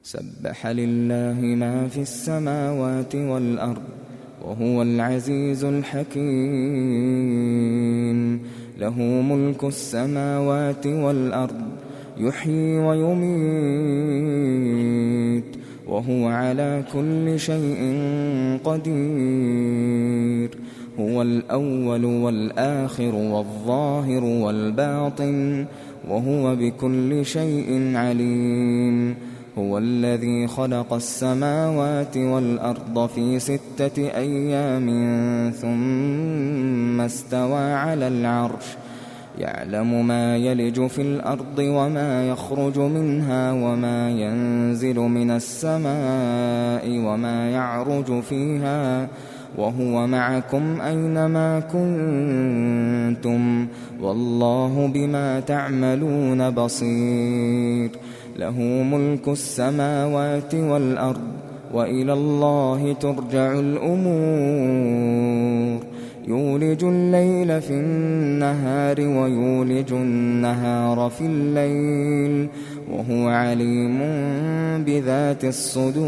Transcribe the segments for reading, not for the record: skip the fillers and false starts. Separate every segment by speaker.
Speaker 1: سبح لله ما في السماوات والأرض وهو العزيز الحكيم. له ملك السماوات والأرض يحيي ويميت وهو على كل شيء قدير. هو الأول والآخر والظاهر والباطن وهو بكل شيء عليم. هو الذي خلق السماوات والأرض في 6 أيام ثم استوى على العرش يعلم ما يلج في الأرض وما يخرج منها وما ينزل من السماء وما يعرج فيها وهو معكم أينما كنتم والله بما تعملون بصير. له ملك السماوات والأرض وإلى الله ترجع الأمور. يولج الليل في النهار ويولج النهار في الليل وهو عليم بذات الصدور.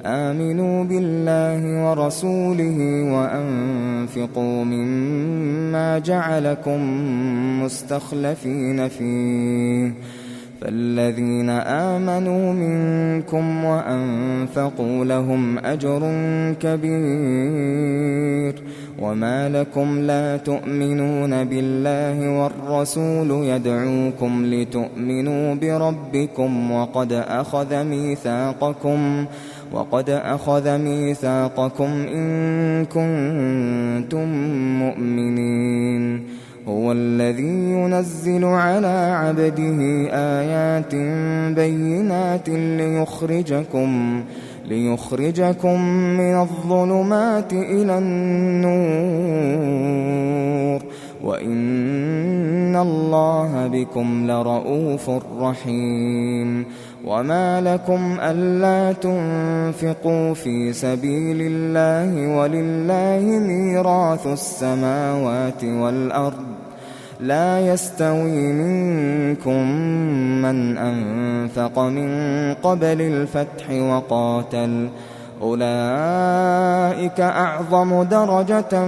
Speaker 1: آمنوا بالله ورسوله وأنفقوا مما جعلكم مستخلفين فيه. فالذين آمنوا منكم وأنفقوا لهم أجر كبير. وما لكم لا تؤمنون بالله والرسول يدعوكم لتؤمنوا بربكم وقد أخذ ميثاقكم إن كنتم مؤمنين. هو الذي ينزل على عبده آيات بينات ليخرجكم من الظلمات إلى النور وإن الله بكم لرءوف رحيم. وما لكم ألا تنفقوا في سبيل الله ولله ميراث السماوات والأرض لا يستوي منكم من أنفق من قبل الفتح وقاتل أولئك أعظم درجة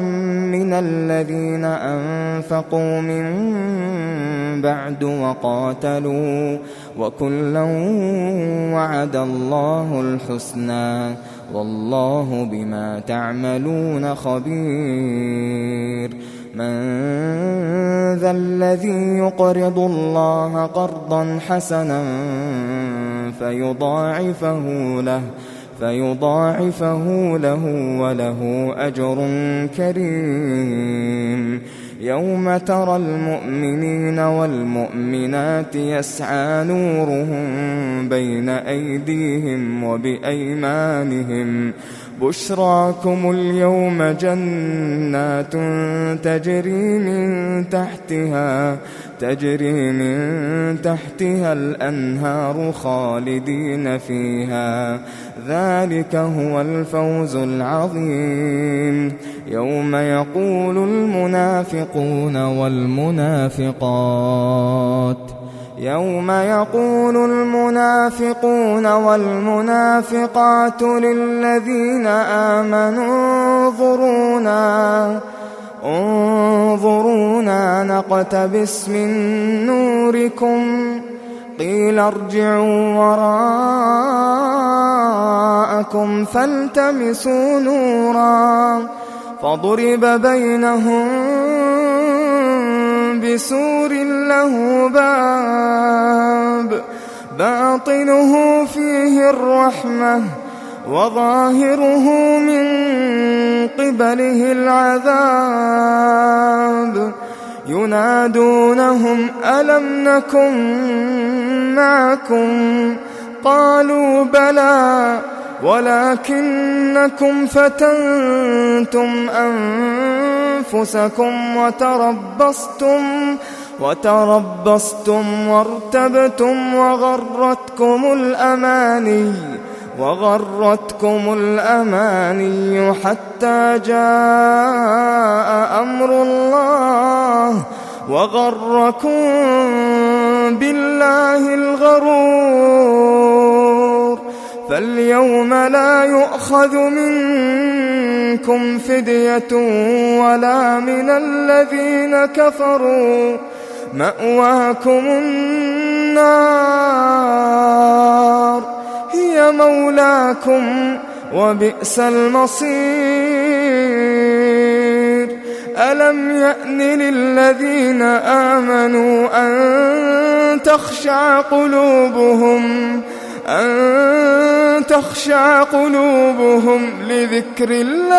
Speaker 1: من الذين أنفقوا من بعد وقاتلوا وكلا وعد الله الحسنى والله بما تعملون خبير. من ذا الذي يقرض الله قرضا حسنا فيضاعفه له وله أجر كريم. يوم ترى المؤمنين والمؤمنات يسعى نورهم بين أيديهم وبأيمانهم بشراكم اليوم جنات تجري من تحتها الأنهار خالدين فيها ذلك هو الفوز العظيم. يوم يقول المنافقون والمنافقات للذين آمنوا انظرونا نقتبس من نوركم قيل ارجعوا وراءكم فالتمسوا نورا فضرب بينهم بسور له باب باطنه فيه الرحمة وظاهره من قبله العذاب ينادونهم ألم نكن معكم قالوا بلى ولكنكم فتنتم أنفسكم وتربصتم وارتبتم وغرتكم الأماني حتى جاء أمر الله وغركم بالله الغرور فاليوم لا يؤخذ منكم فدية ولا من الذين كفروا، مأواكم النار هي مولاكم وبئس المصير. ألم يأن للذين آمنوا أن تخشع قلوبهم لذكر الله.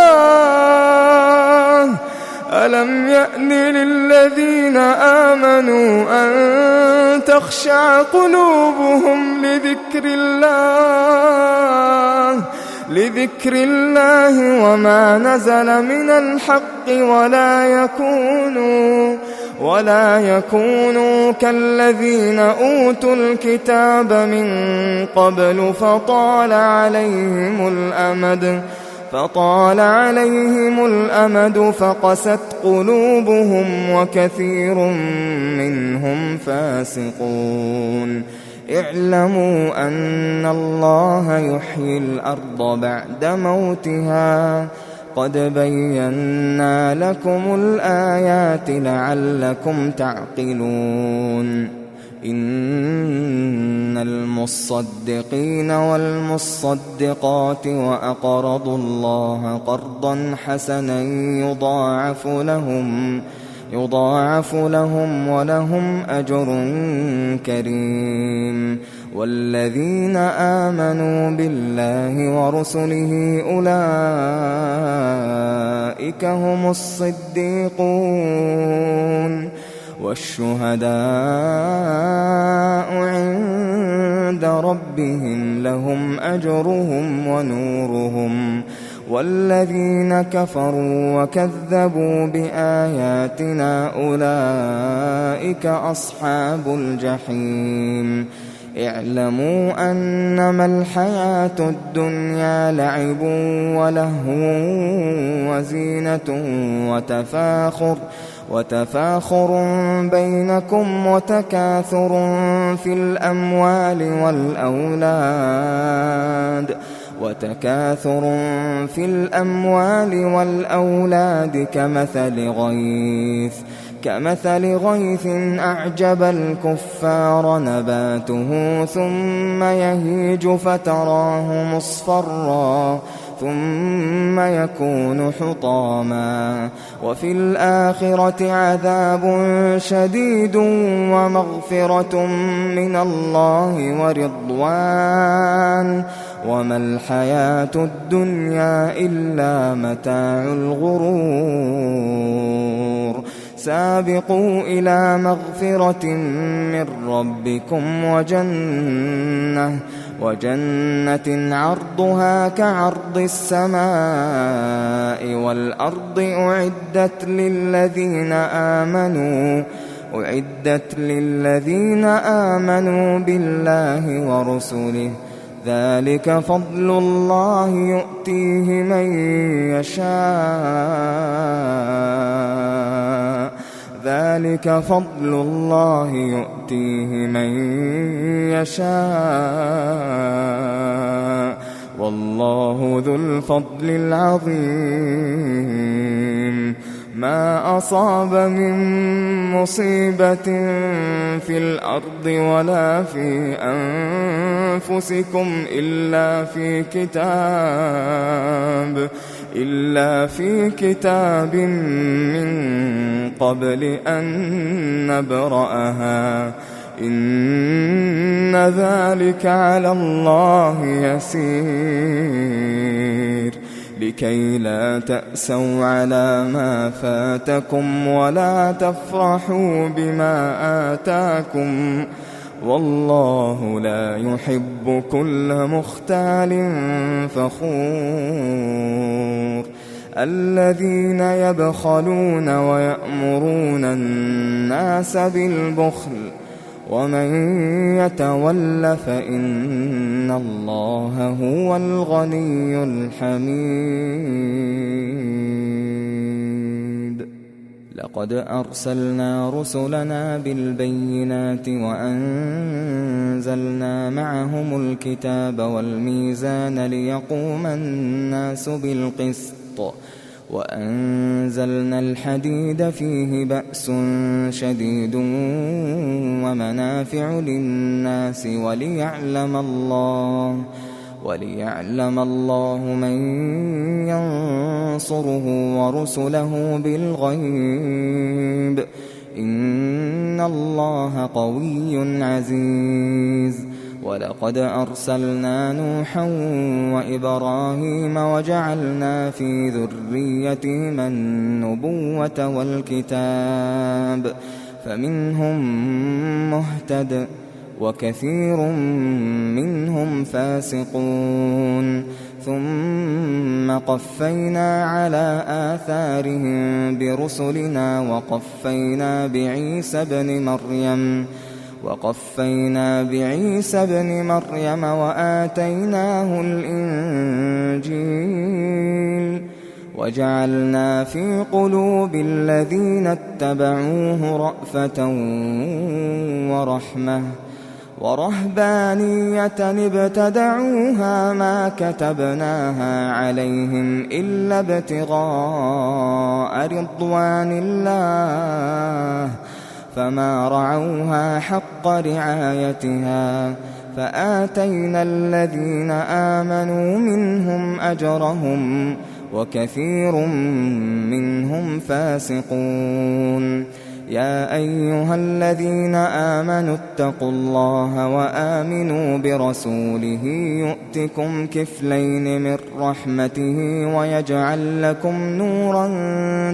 Speaker 1: ألم يأن للذين آمنوا أن تخشع قلوبهم لذكر الله وما نزل من الحق ولا يكونوا كالذين أوتوا الكتاب من قبل فطال عليهم الأمد فقست قلوبهم وكثير منهم فاسقون. اعلموا أن الله يحيي الأرض بعد موتها قد بينا لكم الآيات لعلكم تعقلون. إن المصدقين والمصدقات وأقرضوا الله قرضا حسنا يضاعف لهم ولهم أجر كريم. والذين آمنوا بالله ورسله أولئك هم الصديقون والشهداء عند ربهم لهم أجرهم ونورهم. والذين كفروا وكذبوا بآياتنا أولئك أصحاب الجحيم. اعلموا أنما الحياة الدنيا لعب ولهو وزينة وتفاخر بينكم وتكاثر في الأموال والأولاد كمثل غيث أعجب الكفار نباته ثم يهيج فتراه مصفرا ثم يكون حطاما وفي الآخرة عذاب شديد ومغفرة من الله ورضوان وما الحياة الدنيا إلا متاع الغرور. سابقوا إلى مغفرة من ربكم وجنة عرضها كعرض السماء والأرض أعدت للذين آمنوا بالله ورسله. ذلك فضل الله يؤتيه من يشاء والله ذو الفضل العظيم. ما أصاب من مصيبة في الأرض ولا في أنفسكم إلا في كتاب من قبل أن نبرأها إن ذلك على الله يسير. لكي لا تأسوا على ما فاتكم ولا تفرحوا بما آتاكم والله لا يحب كل مختال فخور. الذين يبخلون ويأمرون الناس بالبخل ومن يتول فإن الله هو الغني الحميد. لقد أرسلنا رسلنا بالبينات وأنزلنا معهم الكتاب والميزان ليقوم الناس بالقسط وأنزلنا الحديد فيه بأس شديد ومنافع للناس وليعلم الله من ينصره ورسله بالغيب إن الله قوي عزيز. ولقد أرسلنا نوحا وإبراهيم وجعلنا في ذريتهما النبوة والكتاب فمنهم مهتد وكثير منهم فاسقون ثم قفينا على آثارهم برسلنا وقفينا بعيسى ابن مريم وآتيناه الإنجيل وجعلنا في قلوب الذين اتبعوه رأفة ورحمة ورهبانية ابتدعوها ما كتبناها عليهم إلا ابتغاء رضوان الله فما رعوها حق رعايتها فآتينا الذين آمنوا منهم أجرهم وكثير منهم فاسقون. يا أيها الذين آمنوا اتقوا الله وآمنوا برسوله يؤتكم كفلين من رحمته ويجعل لكم نورا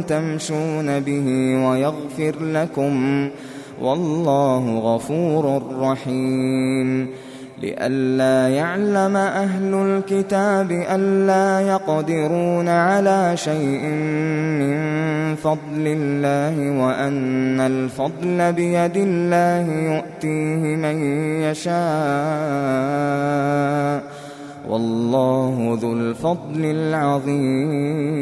Speaker 1: تمشون به ويغفر لكم والله غفور رحيم. لئلا يعلم أهل الكتاب ألا يقدرون على شيء من فضل الله وأن الفضل بيد الله يؤتيه من يشاء والله ذو الفضل العظيم.